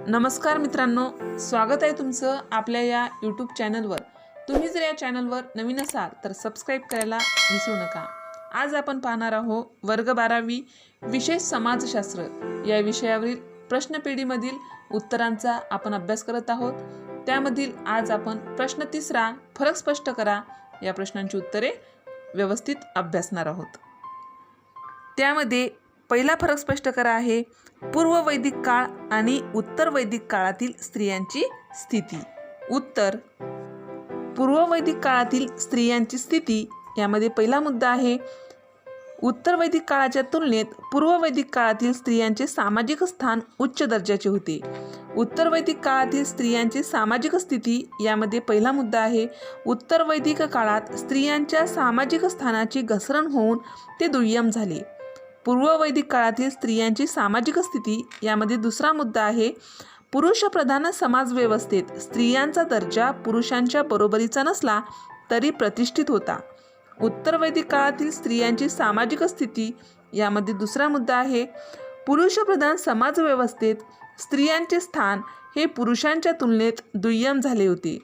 नमस्कार मित्रांनो, स्वागत आहे तुमचं आपल्या या यूट्यूब चॅनलवर। तुम्ही जर या चॅनलवर नवीन असाल तर सबस्क्राईब करायला विसरू नका। आज आपण पाहणार आहोत वर्ग 12वी विशेष समाजशास्त्र या विषयावरील प्रश्नपेढीमधील उत्तरांचा आपण अभ्यास करत आहोत। त्यामधील आज आपण प्रश्न 3 फरक स्पष्ट करा या प्रश्नांची उत्तरे व्यवस्थित अभ्यासणार आहोत। त्यामध्ये पहिला फरक स्पष्ट करा आहे पूर्व वैदिक काळ आणि उत्तर वैदिक काळातील स्त्रियांची स्थिती। उत्तर, पूर्व वैदिक काळातील स्त्रियांची स्थिती यामध्ये पहिला मुद्दा आहे उत्तर वैदिक काळाच्या तुलनेत पूर्व वैदिक काळातील स्त्रियांचे सामाजिक स्थान उच्च दर्जाचे होते। उत्तर वैदिक काळातील स्त्रियांची सामाजिक स्थिती यामध्ये पहिला मुद्दा आहे उत्तर वैदिक काळात स्त्रियांच्या सामाजिक स्थानाची घसरण होऊन ते दुय्यम झाले। पूर्व वैदिक काळातील स्त्रियांची सामाजिक स्थिती यामध्ये दुसरा मुद्दा आहे पुरुषप्रधान समाजव्यवस्थेत स्त्रियांचा दर्जा पुरुषांच्या बरोबरीचा नसला तरी प्रतिष्ठित होता। उत्तर वैदिक काळातील स्त्रियांची सामाजिक स्थिती यामध्ये दुसरा मुद्दा आहे पुरुषप्रधान समाजव्यवस्थेत स्त्रियांचे स्थान हे पुरुषांच्या तुलनेत दुय्यम झाले होते।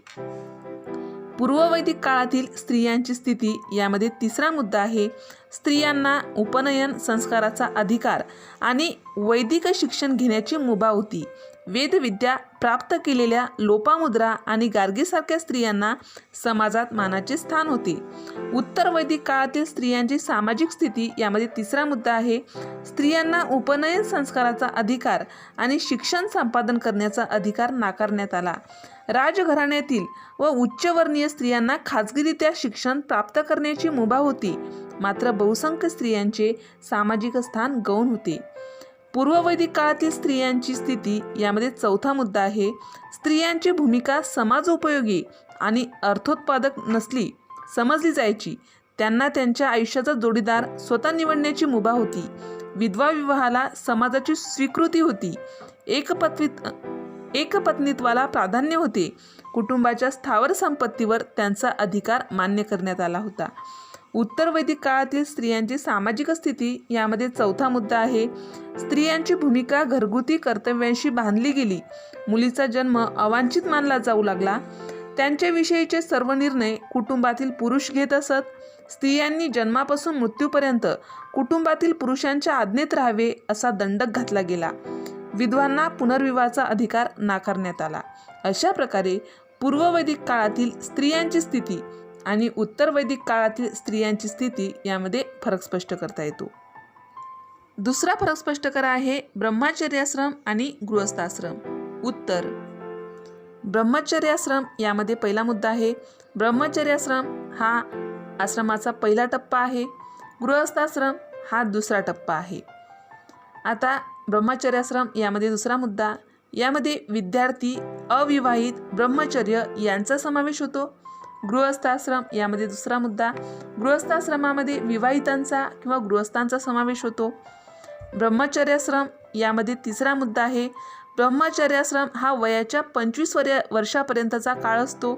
पूर्व वैदिक काळातील स्त्रियांची स्थिती यामध्ये तिसरा मुद्दा आहे स्त्रियांना उपनयन संस्काराचा अधिकार आणि वैदिक शिक्षण घेण्याची मुभा होती। वेदविद्या प्राप्त केलेल्या लोपामुद्रा आणि गार्गीसारख्या स्त्रियांना समाजात मानाचे स्थान होते। उत्तर वैदिक काळातील स्त्रियांची सामाजिक स्थिती यामध्ये तिसरा मुद्दा आहे स्त्रियांना उपनयन संस्काराचा अधिकार आणि शिक्षण संपादन करण्याचा अधिकार नाकारण्यात आला। राजघराण्यातील व उच्चवर्णीय स्त्रियांना खाजगीरित्या शिक्षण प्राप्त करण्याची मुभा होती, मात्र बहुसंख्य स्त्रियांचे सामाजिक स्थान गौण होते। पूर्व वैदिक काळातील स्त्रियांची स्थिती यामध्ये चौथा मुद्दा आहे स्त्रियांची भूमिका समाजोपयोगी आणि अर्थोत्पादक नसली समजली जायची। त्यांना त्यांच्या आयुष्याचा जोडीदार स्वतः निवडण्याची मुभा होती। विधवा विवाहाला समाजाची स्वीकृती होती। एकपत्नीत्वाला प्राधान्य होते। कुटुंबाच्या स्थावर संपत्तीवर त्यांचा अधिकार मान्य करण्यात आला होता। उत्तर वैदिक काळातील स्त्रियांची सामाजिक स्थिती यामध्ये चौथा मुद्दा आहे स्त्रियांची भूमिका घरगुती कर्तव्यांशी बांधली गेली। मुलीचा जन्म अवांछित मानला जाऊ लागला। त्यांच्याविषयीचे सर्व निर्णय कुटुंबातील पुरुष घेत असत। स्त्रियांनी जन्मापासून मृत्यूपर्यंत कुटुंबातील पुरुषांच्या आज्ञेत राहावे असा दंडक घातला गेला। विधवांना पुनर्विवाहाचा अधिकार नाकारण्यात आला। अशा प्रकारे पूर्व वैदिक काळातील स्त्रियांची स्थिती आणि उत्तर वैदिक काळातील स्त्रियांची स्थिती यामध्ये फरक स्पष्ट करता येतो। दुसरा फरक स्पष्ट करा आहे ब्रह्मचर्याश्रम आणि गृहस्थाश्रम। उत्तर, ब्रह्मचर्याश्रम यामध्ये पहिला मुद्दा आहे ब्रह्मचर्याश्रम हा आश्रमाचा पहिला टप्पा आहे, गृहस्थाश्रम हा दुसरा टप्पा आहे। आता ब्रह्मचर्याश्रम यामध्ये दुसरा मुद्दा यामध्ये विद्यार्थी अविवाहित ब्रह्मचर्य यांचा समावेश होतो। गृहस्थाश्रम यामध्ये दुसरा मुद्दा गृहस्थाश्रमामध्ये विवाहितांचा किंवा गृहस्थांचा समावेश होतो। ब्रह्मचर्याश्रम यामध्ये तिसरा मुद्दा आहे ब्रह्मचर्याश्रम हा वयाच्या 25 वर्षापर्यंतचा काळ असतो।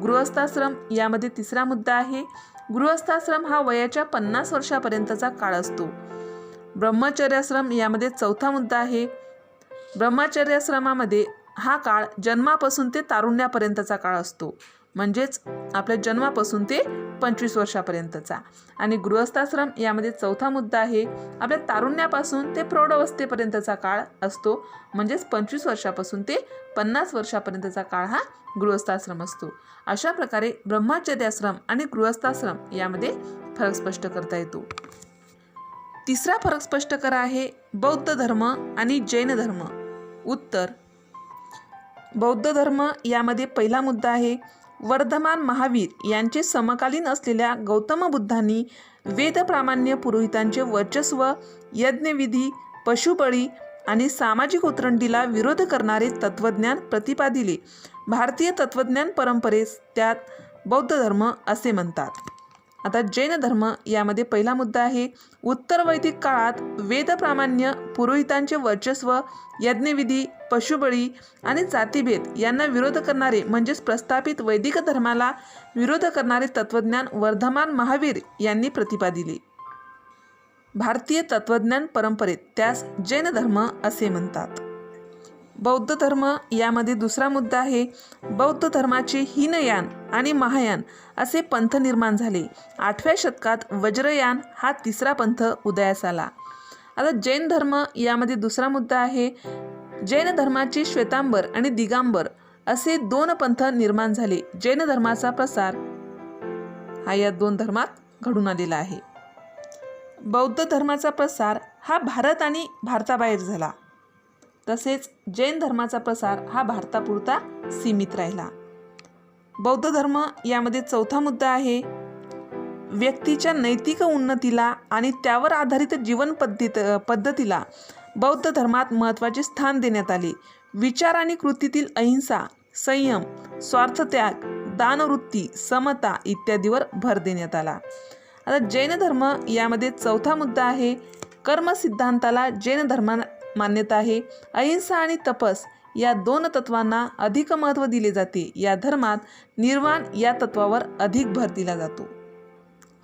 गृहस्थाश्रम यामध्ये तिसरा मुद्दा आहे गृहस्थाश्रम हा वयाच्या 50 वर्षापर्यंतचा काळ असतो। ब्रह्मचर्याश्रम यामध्ये चौथा मुद्दा आहे ब्रह्मचर्याश्रमामध्ये हा काळ जन्मापासून ते तारुण्यापर्यंतचा काळ असतो, म्हणजेच आपल्या जन्मापासून ते 25 वर्षापर्यंतचा। आणि गृहस्थाश्रम यामध्ये चौथा मुद्दा आहे आपल्या तारुण्यापासून ते प्रौढावस्थेपर्यंतचा काळ असतो, म्हणजेच 25 वर्षापासून ते 50 वर्षापर्यंतचा काळ हा गृहस्थाश्रम असतो। अशा प्रकारे ब्रह्मचर्याश्रम आणि गृहस्थाश्रम यामध्ये फरक स्पष्ट करता येतो। तिसरा फरक स्पष्ट करा आहे बौद्ध धर्म आणि जैन धर्म। उत्तर, बौद्ध धर्म यामध्ये पहिला मुद्दा आहे वर्धमान महावीर यांचे समकालीन असलेल्या गौतम बुद्धांनी वेदप्रामाण्य पुरोहितांचे वर्चस्व, यज्ञविधी, पशुबळी आणि सामाजिक उतरंडीला विरोध करणारे तत्त्वज्ञान प्रतिपादिले। भारतीय तत्त्वज्ञान परंपरेस त्यात बौद्ध धर्म असे म्हणतात। आता जैन धर्म यामध्ये पहिला मुद्दा आहे उत्तर वैदिक काळात वेदप्रामाण्य पुरोहितांचे वर्चस्व, यज्ञविधी, पशुबळी आणि जातिभेद यांना विरोध करणारे म्हणजेच प्रस्थापित वैदिक धर्माला विरोध करणारे तत्त्वज्ञान वर्धमान महावीर यांनी प्रतिपादिले। भारतीय तत्त्वज्ञान परंपरेत त्यास जैन धर्म असे म्हणतात। बौद्ध धर्म यामध्ये दुसरा मुद्दा आहे, बौद्ध धर्माचे हीनयान आणि महायान असे पंथ निर्माण झाले. 8व्या शतकात वज्रयान हा तिसरा पंथ उदयास आला. आता जैन धर्म यामध्ये दुसरा मुद्दा आहे, जैन धर्माचे श्वेतांबर आणि दिगांबर असे 2 पंथ निर्माण झाले. जैन धर्माचा प्रसार हा या 2 धर्मात घडून आलेला आहे. बौद्ध धर्माचा प्रसार हा भारत आणि भारताबाहेर झाला. तसेच जैन धर्माचा प्रसार हा भारतापुरता सीमित राहिला. बौद्ध धर्म यामध्ये चौथा मुद्दा आहे, व्यक्तीच्या नैतिक उन्नतीला आणि त्यावर आधारित जीवन पद्धतीला बौद्ध धर्मात महत्त्वाचे स्थान देण्यात आले. विचार आणि कृतीतील अहिंसा, संयम, स्वार्थत्याग, दानवृत्ती, समता इत्यादीवर भर देण्यात आला. आता जैन धर्म यामध्ये चौथा मुद्दा आहे, कर्म सिद्धांताला जैन धर्मात मान्यता आहे. अहिंसा आणि तपस या 2 तत्वांना अधिक महत्त्व दिले जाते. या धर्मात निर्वाण या तत्वावर अधिक भर दिला जातो.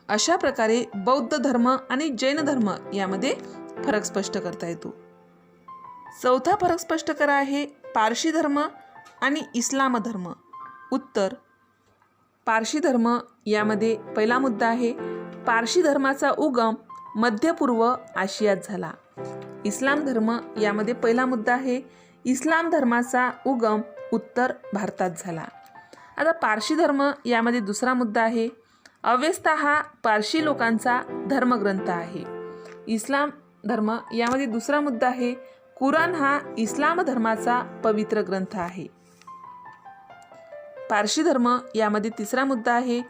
अशा प्रकारे बौद्ध धर्म आणि जैन धर्म यामध्ये फरक स्पष्ट करता येतो. चौथा फरक स्पष्ट करा आहे पारशी धर्म आणि इस्लाम धर्म. उत्तर, पारशी धर्म यामध्ये पहिला मुद्दा आहे, पारशी धर्माचा उगम मध्य पूर्व आशियात झाला. इस्लाम धर्म यामध्ये पहिला मुद्दा आहे, इस्लाम धर्माचा उगम उत्तर भारतात झाला. आता पारशी धर्म यामध्ये दुसरा मुद्दा आहे, अवेस्ता हा पारशी लोकांचा धर्मग्रंथ आहे. इस्लाम धर्म यामध्ये दुसरा मुद्दा आहे, कुराण हा इस्लाम धर्माचा पवित्र ग्रंथ आहे. पारशी धर्म यामध्ये तिसरा मुद्दा आहे,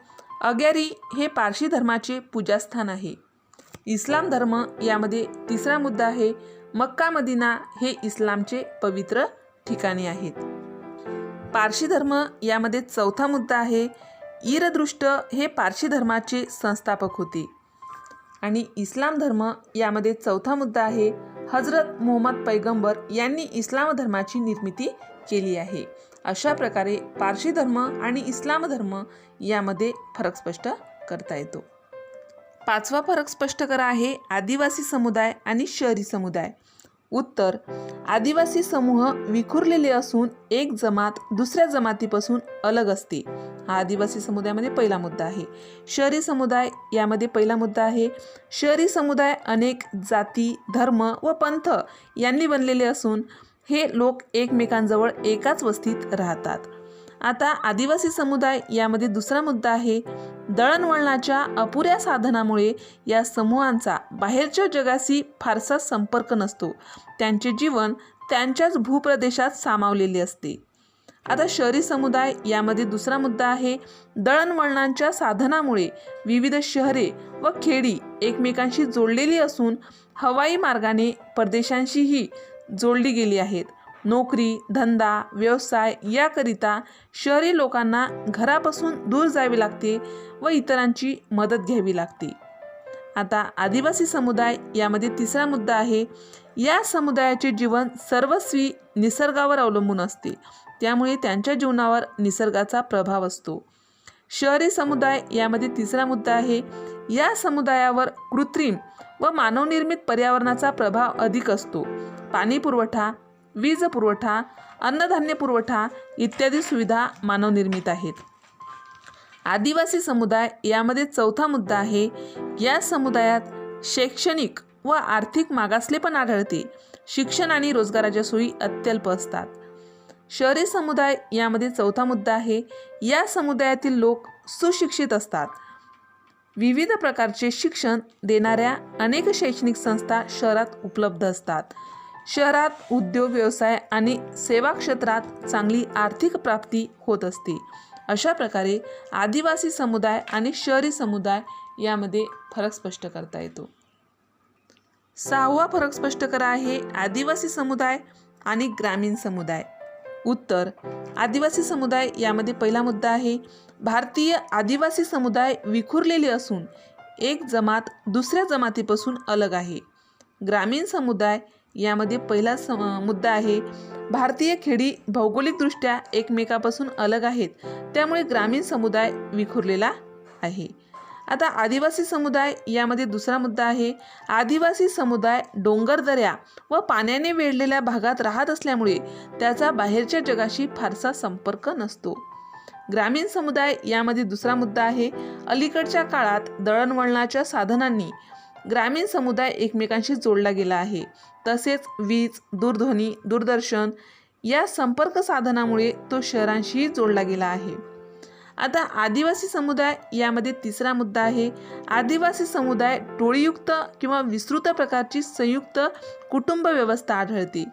अग्यारी हे पारशी धर्माचे पूजास्थान आहे. इस्लाम धर्म यामध्ये तिसरा मुद्दा आहे, मक्का मदिना हे इस्लामचे पवित्र ठिकाणे आहेत. पारशी धर्म यामध्ये चौथा मुद्दा आहे, इरदृष्ट हे पारशी धर्माचे संस्थापक होते. आणि इस्लाम धर्म यामध्ये चौथा मुद्दा आहे, हजरत मुहम्मद पैगंबर यांनी इस्लाम धर्माची निर्मिती केली आहे. अशा प्रकारे पारशी धर्म आणि इस्लाम धर्म यामध्ये फरक स्पष्ट करता येतो. 5वा फरक स्पष्ट करा आहे आदिवासी समुदाय आणि शहरी समुदाय. उत्तर, आदिवासी समूह विखुरलेले असून एक जमात दुसऱ्या जमातीपासून अलग असते. हा आदिवासी समुदायामध्ये पहिला मुद्दा आहे. शहरी समुदाय यामध्ये पहिला मुद्दा आहे, शहरी समुदाय अनेक जाती, धर्म व पंथ यांनी बनलेले असून हे लोक एकमेकांजवळ एकाच वस्तीत राहतात. आता आदिवासी समुदाय यामध्ये दुसरा मुद्दा आहे, दळणवळणाच्या अपुऱ्या साधनामुळे या समूहांचा बाहेरच्या जगाशी फारसा संपर्क नसतो. त्यांचे जीवन त्यांच्याच भूप्रदेशात सामावलेले असते. आता शहरी समुदाय यामध्ये दुसरा मुद्दा आहे, दळणवळणाच्या साधनामुळे विविध शहरे व खेडी एकमेकांशी जोडलेली असून हवाई मार्गाने परदेशांशीही जोडली गेली आहेत. नोकरी, धंदा, व्यवसाय याकरिता शहरी लोकांना घरापासून दूर जावे लागते व इतरांची मदत घ्यावी लागते. आता आदिवासी समुदाय यामध्ये तिसरा मुद्दा आहे, या समुदायाचे जीवन सर्वस्वी निसर्गावर अवलंबून असते. त्यामुळे त्यांच्या जीवनावर निसर्गाचा प्रभाव असतो. शहरी समुदाय यामध्ये तिसरा मुद्दा आहे, या समुदायावर कृत्रिम व मानवनिर्मित पर्यावरणाचा प्रभाव अधिक असतो. पाणी पुरवठा, वीज पुरवठा, अन्नधान्य पुरवठा इत्यादी सुविधा मानवनिर्मित आहेत. आदिवासी समुदाय यामध्ये चौथा मुद्दा आहे, या समुदायात शैक्षणिक व आर्थिक मागासलेपण आढळते. शिक्षण आणि रोजगाराच्या सोयी अत्यल्प असतात. शहरी समुदाय यामध्ये चौथा मुद्दा आहे, या समुदायातील लोक सुशिक्षित असतात. विविध प्रकारचे शिक्षण देणाऱ्या अनेक शैक्षणिक संस्था शहरात उपलब्ध असतात. शहरात उद्योग, व्यवसाय आणि सेवा क्षेत्रात चांगली आर्थिक प्राप्ती होत असते. अशा प्रकारे आदिवासी समुदाय आणि शहरी समुदाय यामध्ये फरक स्पष्ट करता येतो. 6वा फरक स्पष्ट करा आहे आदिवासी समुदाय आणि ग्रामीण समुदाय. उत्तर, आदिवासी समुदाय यामध्ये पहिला मुद्दा आहे, भारतीय आदिवासी समुदाय विखुरलेले असून एक जमात दुसऱ्या जमातीपासून अलग आहे. ग्रामीण समुदाय यामध्ये पहिला मुद्दा आहे, भारतीय खेडी भौगोलिकदृष्ट्या एकमेकापासून अलग आहेत. त्यामुळे ग्रामीण समुदाय विखुरलेला आहे. आता आदिवासी समुदाय यामध्ये दुसरा मुद्दा आहे, आदिवासी समुदाय डोंगरदऱ्या व पाण्याने वेढलेल्या भागात राहत असल्यामुळे त्याचा बाहेरच्या जगाशी फारसा संपर्क नसतो. ग्रामीण समुदाय यामध्ये दुसरा मुद्दा आहे, अलीकडच्या काळात दळणवळणाच्या साधनांनी ग्रामीण समुदाय एकमेकांशी जोडला गेला आहे. तसेच वीज, दूरध्वनी, दूरदर्शन या संपर्क साधनामुळे तो शहरांशीही जोडला गेला आहे. आता आदिवासी समुदाय यामध्ये तिसरा मुद्दा आहे, आदिवासी समुदाय टोळीयुक्त किंवा विस्तृत प्रकारची संयुक्त कुटुंब व्यवस्था आढळते.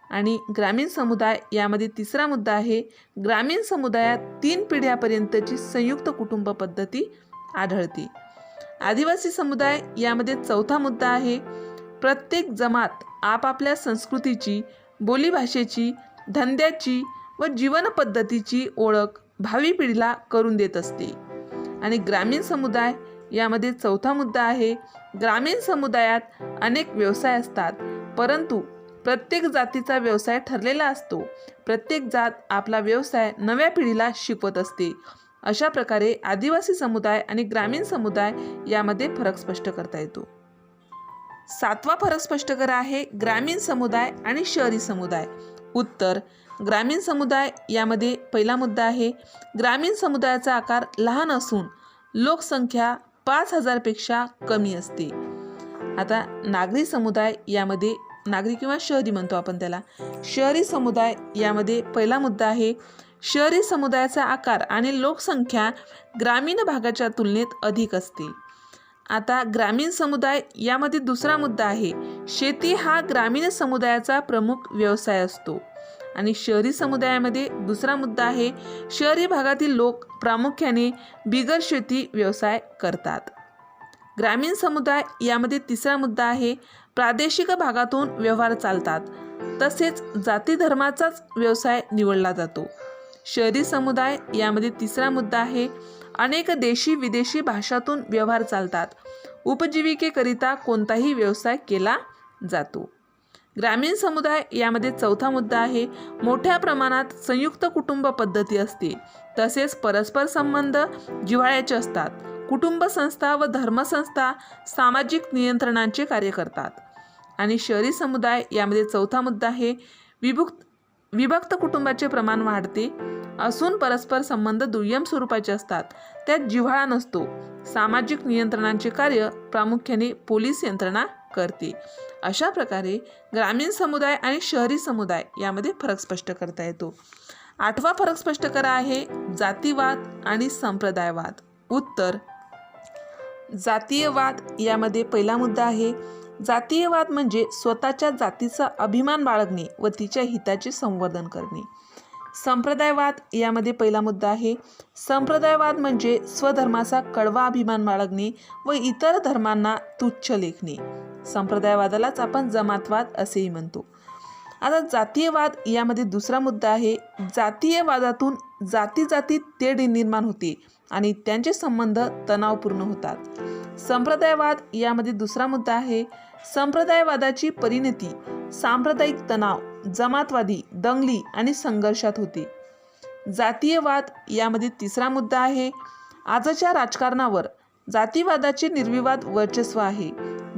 आणि ग्रामीण समुदाय यामध्ये तिसरा मुद्दा आहे, ग्रामीण समुदायात 3 पिढ्यापर्यंतची संयुक्त कुटुंब पद्धती आढळते. आदिवासी समुदाय यामध्ये चौथा मुद्दा आहे, प्रत्येक जमात आपापल्या संस्कृतीची, बोलीभाषेची, धंद्याची व जीवन पद्धतीची ओळख भावी पिढीला करून देत असते. आणि ग्रामीण समुदाय यामध्ये चौथा मुद्दा आहे, ग्रामीण समुदायात अनेक व्यवसाय असतात, परंतु प्रत्येक जातीचा व्यवसाय ठरलेला असतो. प्रत्येक जात आपला व्यवसाय नव्या पिढीला शिकवत असते. अशा प्रकारे आदिवासी समुदाय आणि ग्रामीण समुदाय यामध्ये फरक स्पष्ट करता येतो. 7वा फरक स्पष्ट करा आहे, ग्रामीण समुदाय आणि शहरी समुदाय. उत्तर, ग्रामीण समुदाय यामध्ये पहिला मुद्दा आहे, ग्रामीण समुदायाचा आकार लहान असून लोकसंख्या 5,000 पेक्षा कमी असते. आता नागरी समुदाय यामध्ये, नागरी किंवा शहरी म्हणतो आपण त्याला, शहरी समुदाय यामध्ये पहिला मुद्दा आहे, शहरी समुदायाचा आकार आणि लोकसंख्या ग्रामीण भागाच्या तुलनेत अधिक असते. आता ग्रामीण समुदाय यामध्ये दुसरा मुद्दा आहे, शेती हा ग्रामीण समुदायाचा प्रमुख व्यवसाय असतो. आणि शहरी समुदायामध्ये दुसरा मुद्दा आहे, शहरी भागातील लोक प्रामुख्याने बिगर शेती व्यवसाय करतात. ग्रामीण समुदाय यामध्ये तिसरा मुद्दा आहे, प्रादेशिक भागातून व्यवहार चालतात, तसेच जाती धर्माचाच व्यवसाय निवडला जातो. शहरी समुदाय यामध्ये तिसरा मुद्दा आहे, अनेक देशी विदेशी भाषातून व्यवहार चालतात, उपजीविकेकरिता कोणताही व्यवसाय केला जातो. ग्रामीण समुदाय यामध्ये चौथा मुद्दा आहे, मोठ्या प्रमाणात संयुक्त कुटुंब पद्धती असते, तसेच परस्पर संबंध जिव्हाळ्याचे असतात. कुटुंब संस्था व धर्मसंस्था सामाजिक नियंत्रणाचे कार्य करतात. आणि शहरी समुदाय यामध्ये चौथा मुद्दा आहे, विभक्त कुटुंबाचे प्रमाण वाढते असून परस्पर संबंध दुय्यम स्वरूपाचे असतात, त्यात जिव्हाळा नसतो. सामाजिक नियंत्रणाचे कार्य प्रामुख्याने पोलीस यंत्रणा करते. अशा प्रकारे ग्रामीण समुदाय आणि शहरी समुदाय यामध्ये फरक स्पष्ट करता येतो. 8वा फरक स्पष्ट करा आहे, जातीवाद आणि संप्रदायवाद. उत्तर, जातीयवाद यामध्ये पहिला मुद्दा आहे, जातीयवाद म्हणजे स्वतःच्या जातीचा अभिमान बाळगणे व तिच्या हिताचे संवर्धन करणे. संप्रदायवाद यामध्ये पहिला मुद्दा आहे, संप्रदायवाद म्हणजे स्वधर्माचा कडवा अभिमान बाळगणे व इतर धर्मांना तुच्छ लेखणे. संप्रदायवादालाच आपण जमातवाद असेही म्हणतो. आता जातीयवाद यामध्ये दुसरा मुद्दा आहे, जातीयवादातून जातीजातीत तेढ निर्माण होते आणि त्यांचे संबंध तणावपूर्ण होतात. संप्रदायवाद यामध्ये दुसरा मुद्दा आहे, संप्रदायवादाची परिणती सांप्रदायिक तणाव, जमातवादी, दंगली आणि संघर्षात होते. जातीयवाद यामध्ये तिसरा मुद्दा आहे, आजच्या राजकारणावर जातीवादाचे निर्विवाद वर्चस्व आहे.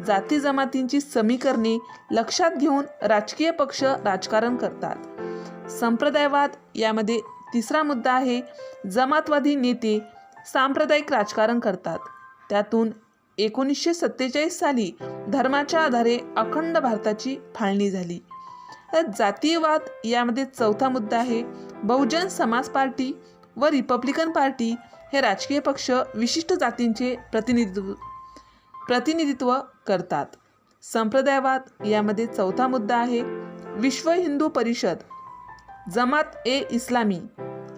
जाती जमातींची समीकरणे लक्षात घेऊन राजकीय पक्ष राजकारण करतात. संप्रदायवाद यामध्ये तिसरा मुद्दा आहे, जमातवादी नेते सांप्रदायिक राजकारण करतात. त्यातून 1947 साली धर्माच्या आधारे अखंड भारताची फाळणी झाली. तर जातीयवाद यामध्ये चौथा मुद्दा आहे, बहुजन समाज पार्टी व रिपब्लिकन पार्टी हे राजकीय पक्ष विशिष्ट जातींचे प्रतिनिधित्व करतात. संप्रदायवाद यामध्ये चौथा मुद्दा आहे, विश्व हिंदू परिषद, जमात ए इस्लामी,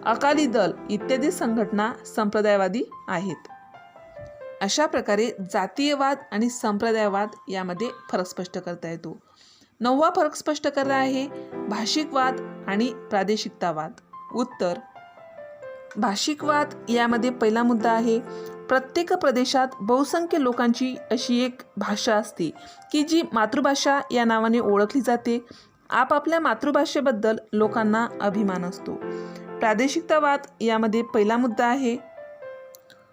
अकाली दल इत्यादी संघटना संप्रदायवादी आहेत. अशा प्रकारे जातीयवाद आणि संप्रदायवाद यामध्ये फरक स्पष्ट करता येतो. 9वा फरक स्पष्ट करता आहे, भाषिकवाद आणि प्रादेशिकतावाद. उत्तर, भाषिकवाद यामध्ये पहिला मुद्दा आहे, प्रत्येक प्रदेशात बहुसंख्य लोकांची अशी एक भाषा असते की जी मातृभाषा या नावाने ओळखली जाते. आपापल्या मातृभाषेबद्दल लोकांना अभिमान असतो. प्रादेशिकतावाद यामध्ये पहिला मुद्दा आहे,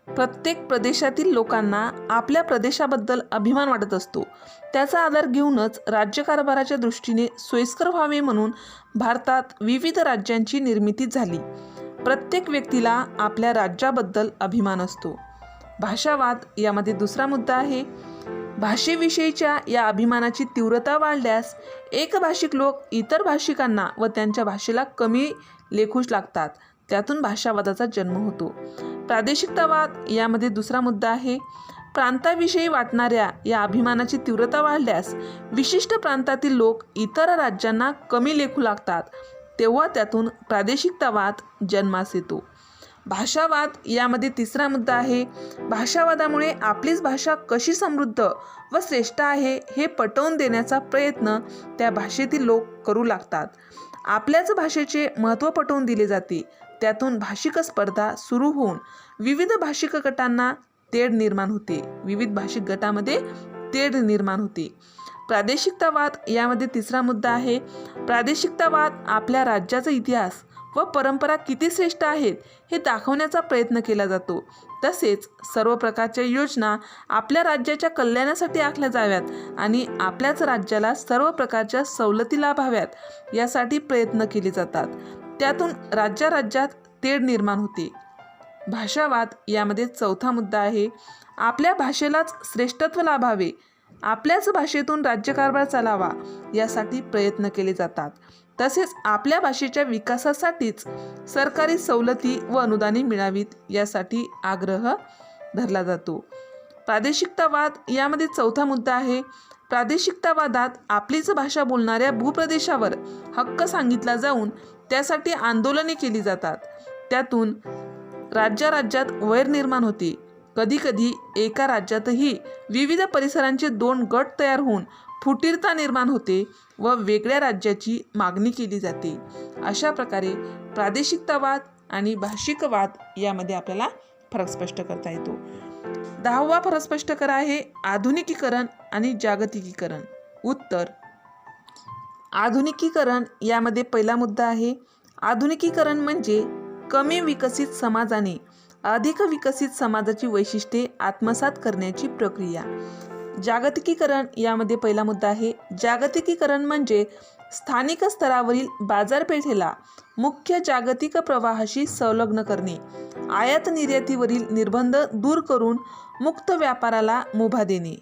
प्रत्येक प्रदेशातील लोकांना आपल्या प्रदेशाबद्दल अभिमान वाटत असतो. त्याचा आधार घेऊनच राज्यकारभाराच्या दृष्टीने सोयीस्कर व्हावे म्हणून भारतात विविध राज्यांची निर्मिती झाली. प्रत्येक व्यक्तीला आपल्या राज्याबद्दल अभिमान असतो. भाषावाद यामध्ये दुसरा मुद्दा आहे. भाषेविषयीच्या या अभिमानाची तीव्रता वाढल्यास एकभाषिक लोक इतर भाषिकांना व त्यांच्या भाषेला कमी लेखू लागतात. त्यातून भाषावादाचा जन्म होतो. प्रादेशिकतावाद यामध्ये दुसरा मुद्दा आहे. प्रांताविषयी वाटणाऱ्या या अभिमानाची तीव्रता वाढल्यास विशिष्ट प्रांतातील लोक इतर राज्यांना कमी लेखू लागतात. तेव्हा त्यातून प्रादेशिकतावाद जन्मास येतो. भाषावाद यामध्ये तिसरा मुद्दा आहे. भाषावादामुळे आपलीच भाषा कशी समृद्ध व श्रेष्ठ आहे हे पटवून देण्याचा प्रयत्न त्या भाषेतील लोक करू लागतात. आपल्याच भाषेचे महत्त्व पटवून दिले जाते. त्यातून भाषिक स्पर्धा सुरू होऊन विविध भाषिक गटांना तेढ निर्माण होते. विविध भाषिक गटामध्ये तेढ निर्माण होते. प्रादेशिकतावाद यामध्ये तिसरा मुद्दा आहे. प्रादेशिकतावाद आपल्या राज्याचा इतिहास व परंपरा किती श्रेष्ठ आहेत हे दाखवण्याचा प्रयत्न केला जातो. तसेच सर्व प्रकारच्या योजना आपल्या राज्याच्या कल्याणासाठी आखल्या जाव्यात आणि आपल्याच राज्याला सर्व प्रकारच्या सवलती लाभाव्यात यासाठी प्रयत्न केले जातात. त्यातून राज्यात तेढ निर्माण होते. भाषावाद यामध्ये चौथा मुद्दा आहे. आपल्या भाषेलाच श्रेष्ठत्व लाभावे, आपल्याच भाषेतून राज्यकारभार चालावा यासाठी प्रयत्न केले जातात. तसेच आपल्या भाषेच्या विकासासाठीच सरकारी सवलती व अनुदाने मिळावीत यासाठी आग्रह धरला जातो. प्रादेशिकतावाद यामध्ये चौथा मुद्दा आहे. प्रादेशिकतावादात आपलीच भाषा बोलणाऱ्या भूप्रदेशावर हक्क सांगितला जाऊन त्यासाठी आंदोलने केली जातात. त्यातून राज्यात वैर निर्माण होते. कधीकधी एका राज्यातही विविध परिसरांचे 2 गट तयार होऊन फुटीरता निर्माण होते व वेगळ्या राज्याची मागणी केली जाते. अशा प्रकारे प्रादेशिकतावाद आणि भाषिकवाद यामध्ये आपल्याला फरक स्पष्ट करता येतो. 10वा फरक स्पष्ट करा आहे आधुनिकीकरण आणि जागतिकीकरण. उत्तर आधुनिकीकरण यामध्ये पहिला मुद्दा आहे. आधुनिकीकरण म्हणजे कमी विकसित समाजाने अधिक विकसित समाजाची वैशिष्ट्ये आत्मसात करण्याची प्रक्रिया. जागतिकीकरण यामध्ये पहिला मुद्दा आहे. जागतिकीकरण म्हणजे स्थानिक स्तरावरील बाजारपेठेला मुख्य जागतिक प्रवाहाशी संलग्न करणे, आयात निर्यातीवरील निर्बंध दूर करून मुक्त व्यापाराला मुभा देणे.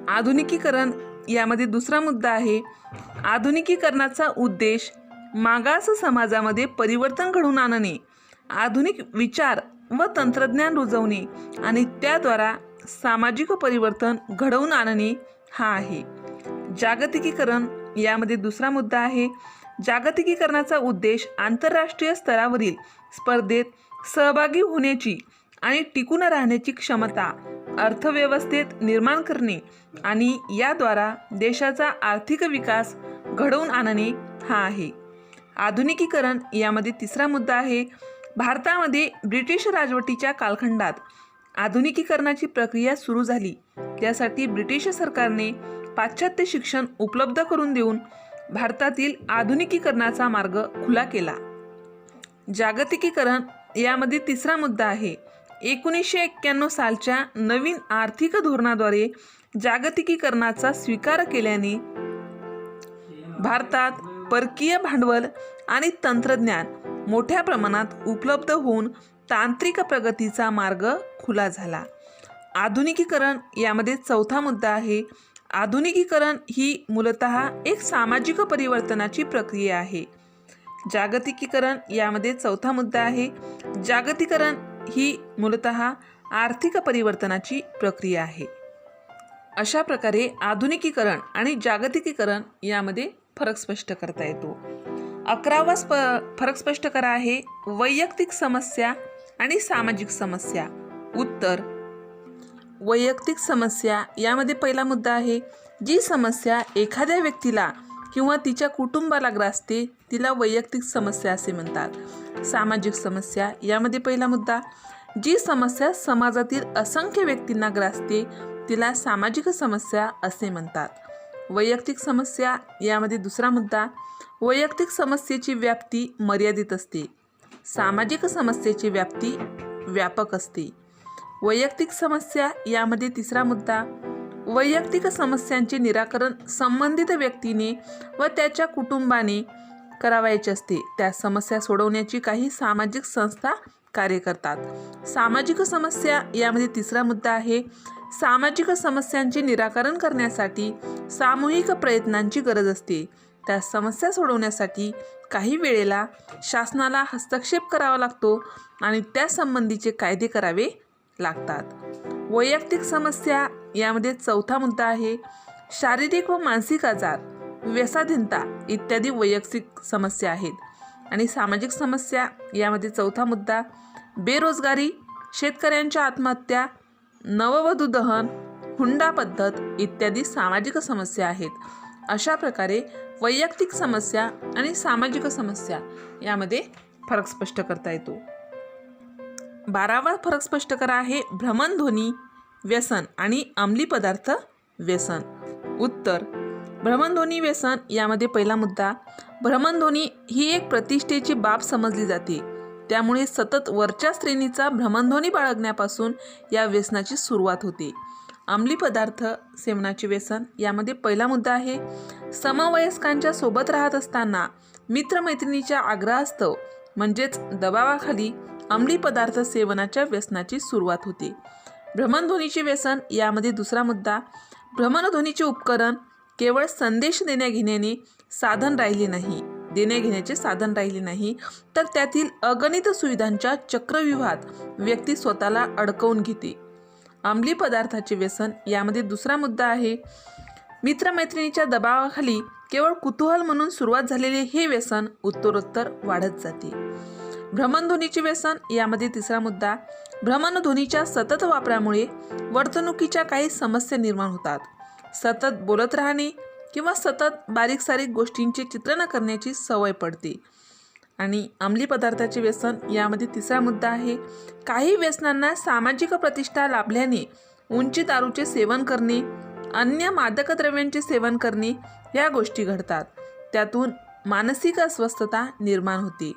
आधुनिकीकरण यामध्ये दुसरा मुद्दा आहे. आधुनिकीकरणाचा उद्देश मागास समाजामध्ये परिवर्तन घडवून आणणे, आधुनिक विचार व तंत्रज्ञान रुजवणे आणि त्याद्वारा सामाजिक परिवर्तन घडवून आणणे हा आहे. जागतिकीकरण यामध्ये दुसरा मुद्दा आहे. जागतिकीकरणाचा उद्देश आंतरराष्ट्रीय स्तरावरील स्पर्धेत सहभागी होण्याची आणि टिकून राहण्याची क्षमता अर्थव्यवस्थेत निर्माण करणे आणि याद्वारा देशाचा आर्थिक विकास घडवून आणणे हा आहे. आधुनिकीकरण यामध्ये तिसरा मुद्दा आहे. भारतामध्ये ब्रिटिश राजवटीच्या कालखंडात आधुनिकीकरणाची प्रक्रिया सुरू झाली. त्यासाठी ब्रिटिश सरकारने पाश्चात्य शिक्षण उपलब्ध करून देऊन भारतातील आधुनिकीकरणाचा मार्ग खुला केला. जागतिकीकरण यामध्ये तिसरा मुद्दा आहे. 1991 सालच्या नवीन आर्थिक धोरणाद्वारे जागतिकीकरणाचा स्वीकार केल्याने भारतात परकीय भांडवल आणि तंत्रज्ञान मोठ्या प्रमाणात उपलब्ध होऊन तांत्रिक प्रगतीचा मार्ग खुला झाला. आधुनिकीकरण यामध्ये चौथा मुद्दा आहे. आधुनिकीकरण ही मूलतः एक सामाजिक परिवर्तनाची प्रक्रिया आहे. जागतिकीकरण यामध्ये चौथा मुद्दा आहे. जागतिकीकरण ही मूलतः आर्थिक परिवर्तनाची प्रक्रिया आहे. अशा प्रकारे आधुनिकीकरण आणि जागतिकीकरण यामध्ये फरक स्पष्ट करता येतो. 11वा फरक स्पष्ट करा आहे वैयक्तिक समस्या आणि सामाजिक समस्या. उत्तर वैयक्तिक समस्या यामध्ये पहिला मुद्दा आहे. जी समस्या एखाद्या व्यक्तीला किंवा तिच्या कुटुंबाला ग्रासते तिला वैयक्तिक समस्या असे म्हणतात. सामाजिक समस्या यामध्ये पहिला मुद्दा. जी समस्या समाजातील असंख्य व्यक्तींना ग्रासते तिला सामाजिक समस्या असे म्हणतात. वैयक्तिक समस्या यामध्ये दुसरा मुद्दा. वैयक्तिक समस्येची व्याप्ती मर्यादित असते. सामाजिक समस्येची व्याप्ती व्यापक असते. वैयक्तिक समस्या यामध्ये तिसरा मुद्दा, वैयक्तिक समस्यांचे निराकरण संबंधित व्यक्तीने व त्याच्या कुटुंबाने करावयाचे असते. त्या समस्या सोडवण्याची काही सामाजिक संस्था कार्य करतात. सामाजिक समस्या यामध्ये तिसरा मुद्दा आहे. सामाजिक समस्यांचे निराकरण करण्यासाठी सामूहिक प्रयत्नांची गरज असते. त्या समस्या सोडवण्यासाठी काही वेळेला शासनाला हस्तक्षेप करावा लागतो आणि त्यासंबंधीचे कायदे करावे लागतात. वैयक्तिक समस्या यामध्ये चौथा मुद्दा आहे. शारीरिक व मानसिक आजार, व्यसनाधीनता इत्यादी वैयक्तिक समस्या आहेत. आणि सामाजिक समस्या यामध्ये चौथा मुद्दा, बेरोजगारी, शेतकऱ्यांच्या आत्महत्या, नववधू दहन, हुंडा पद्धत इत्यादी सामाजिक समस्या आहेत. अशा प्रकारे वैयक्तिक समस्या आणि सामाजिक समस्या यामध्ये फरक स्पष्ट करता येतो. 12वा फरक स्पष्ट करा आहे भ्रमणध्वनी व्यसन आणि अंमली पदार्थ व्यसन. उत्तर, भ्रमणध्वनी व्यसन यामध्ये पहिला मुद्दा, भ्रमणध्वनी ही एक प्रतिष्ठेची बाब समजली जाते. त्यामुळे सतत वरच्या श्रेणीचा भ्रमणध्वनी बाळगण्यापासून या व्यसनाची सुरुवात होते. अंमली पदार्थ सेवनाचे व्यसन यामध्ये पहिला मुद्दा आहे. समवयस्कांच्या सोबत राहत असताना मित्रमैत्रिणीच्या आग्रहास्तव म्हणजेच दबावाखाली अंमली पदार्थ सेवनाच्या व्यसनाची सुरुवात होते. भ्रमणध्वनीचे व्यसन यामध्ये दुसरा मुद्दा, भ्रमणध्वनीचे उपकरण केवळ संदेश देण्याघेण्याचे साधन राहिले नाही तर त्यातील अगणित सुविधांच्या चक्रव्यूहात व्यक्ती स्वतःला अडकवून घेते. अंमली पदार्थाचे व्यसन यामध्ये दुसरा मुद्दा आहे. मित्रमैत्रिणीच्या दबावाखाली केवळ कुतूहल म्हणून सुरुवात झालेले हे व्यसन उत्तरोत्तर वाढत जाते. भ्रमणध्वनीचे व्यसन यामध्ये तिसरा मुद्दा, भ्रमणध्वनीच्या सतत वापरामुळे वर्तणुकीच्या काही समस्या निर्माण होतात. सतत बोलत राहणे किंवा सतत बारीक सारीक गोष्टींचे चित्रण करण्याची सवय पडते. आणि अंमली पदार्थाचे व्यसन यामध्ये तिसरा मुद्दा आहे. काही व्यसनांना सामाजिक प्रतिष्ठा लाभल्याने उंची दारूचे सेवन करणे, अन्य मादक द्रव्यांचे सेवन करणे या गोष्टी घडतात. त्यातून मानसिक अस्वस्थता निर्माण होते.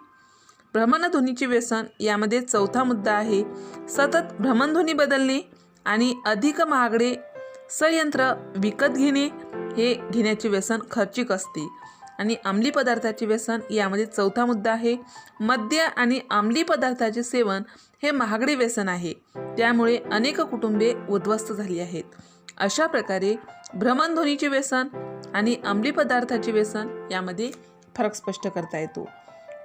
भ्रमणध्वनीचे व्यसन यामध्ये चौथा मुद्दा आहे. सतत भ्रमणध्वनी बदलणे आणि अधिक महागडे संयंत्र विकत घेणे हे घेण्याचे व्यसन खर्चिक असते. आणि अंमली पदार्थाचे व्यसन यामध्ये चौथा मुद्दा आहे. मद्य आणि अंमली पदार्थाचे सेवन हे महागडे व्यसन आहे. त्यामुळे अनेक कुटुंबे उद्ध्वस्त झाली आहेत. अशा प्रकारे भ्रमणध्वनीचे व्यसन आणि अंमली पदार्थाचे व्यसन यामध्ये फरक स्पष्ट करता येतो.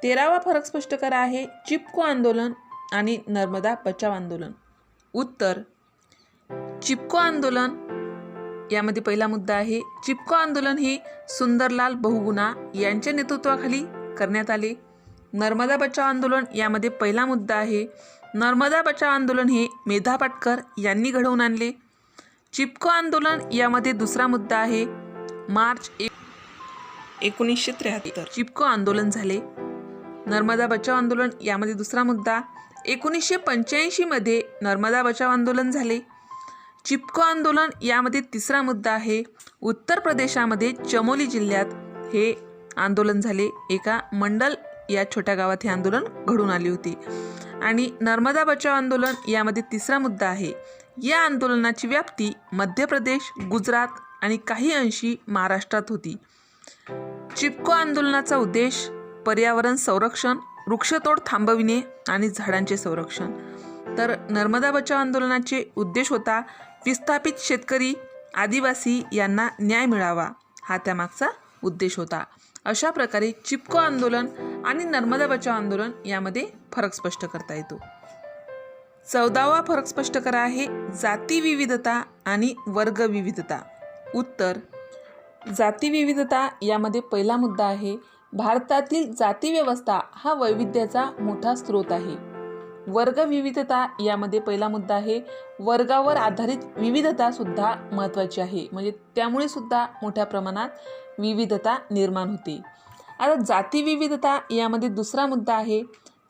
13वा फरक स्पष्ट करा आहे चिपको आंदोलन आणि नर्मदा बचाव आंदोलन. उत्तर, चिपको आंदोलन यामध्ये पहिला मुद्दा आहे. चिपको आंदोलन हे सुंदरलाल बहुगुणा यांच्या नेतृत्वाखाली करण्यात आले. नर्मदा बचाव आंदोलन यामध्ये पहिला मुद्दा आहे. नर्मदा बचाव आंदोलन हे मेधा पाटकर यांनी घडवून आणले. चिपको आंदोलन यामध्ये दुसरा मुद्दा आहे. मार्च 1973 चिपको आंदोलन झाले. नर्मदा बचाव आंदोलन यामध्ये दुसरा मुद्दा, 1985 मध्ये नर्मदा बचाव आंदोलन झाले. चिपको आंदोलन यामध्ये तिसरा मुद्दा आहे. उत्तर प्रदेशामध्ये चमोली जिल्ह्यात हे आंदोलन झाले. एका मंडल या छोट्या गावात हे आंदोलन घडून आली होती. आणि नर्मदा बचाव आंदोलन यामध्ये तिसरा मुद्दा आहे. या आंदोलनाची व्याप्ती मध्य प्रदेश, गुजरात आणि काही अंशी महाराष्ट्रात होती. चिपको आंदोलनाचा उद्देश पर्यावरण संरक्षण, वृक्षतोड थांबविणे आणि झाडांचे संरक्षण. तर नर्मदा बचाव आंदोलनाचे उद्देश होता विस्थापित शेतकरी, आदिवासी यांना न्याय मिळावा, हा त्यामागचा उद्देश होता. अशा प्रकारे चिपको आंदोलन आणि नर्मदा बचाव आंदोलन यामध्ये फरक स्पष्ट करता येतो. 14वा फरक स्पष्ट करा आहे जाती विविधता आणि वर्ग विविधता. उत्तर, जाती विविधता यामध्ये पहिला मुद्दा आहे. भारतातील जाती व्यवस्था हा वैविध्याचा मोठा स्रोत आहे. वर्ग विविधता यामध्ये पहिला मुद्दा आहे. वर्गावर आधारित विविधता सुद्धा महत्त्वाची आहे, म्हणजे त्यामुळे सुद्धा मोठ्या प्रमाणात विविधता निर्माण होते. आता जाती विविधता यामध्ये दुसरा मुद्दा आहे.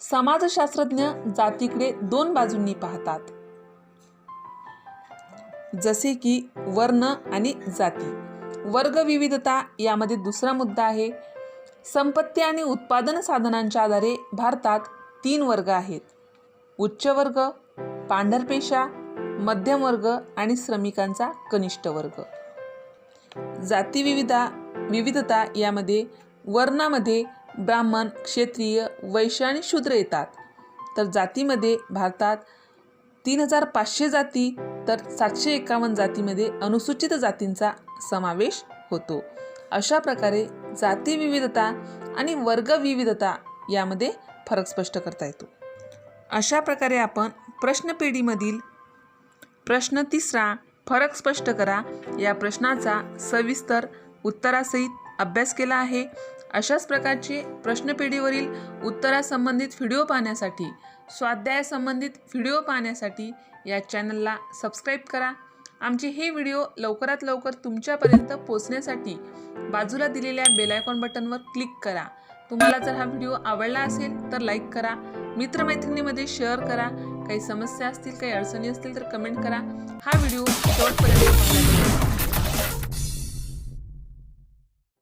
समाजशास्त्रज्ञ जातीकडे दोन बाजूंनी पाहतात, जसे की वर्ण आणि जाती. वर्ग विविधता यामध्ये दुसरा मुद्दा आहे. संपत्ती आणि उत्पादन साधनांच्या आधारे भारतात 3 वर्ग आहेत. उच्च वर्ग, पांढरपेशा मध्यम वर्ग आणि श्रमिकांचा कनिष्ठ वर्ग. विविधता यामध्ये वर्णामध्ये ब्राह्मण, क्षत्रिय, वैश्य आणि शूद्र येतात. तर जातीमध्ये भारतात 3500 जाती तर 751 जातीमध्ये अनुसूचित जातींचा समावेश होतो. अशा प्रकारे जाती विविधता आणि वर्ग विविधता यामध्ये फरक स्पष्ट करता येतो. अशा प्रकारे आपण प्रश्नपेढीमधील प्रश्न 3 फरक स्पष्ट करा या प्रश्नाचा सविस्तर उत्तरासहित अभ्यास केला आहे. अशाच प्रकारचे प्रश्नपेढीवरील उत्तरासंबंधित व्हिडिओ पाहण्यासाठी, स्वाध्यायासंबंधित व्हिडिओ पाहण्यासाठी या चॅनलला सबस्क्राईब करा. आमचे हे व्हिडिओ लवकरात लवकर तुमच्यापर्यंत पोहोचण्यासाठी बाजूला दिलेल्या बेल आयकॉन बटनवर क्लिक करा. तुम्हाला जर हा व्हिडिओ आवडला असेल तर लाईक करा, मित्रमैत्रिणींमध्ये शेअर करा. काही समस्या असतील, काही अडचणी असतील तर कमेंट करा. हा व्हिडिओ शेवटपर्यंत पाहिल्याबद्दल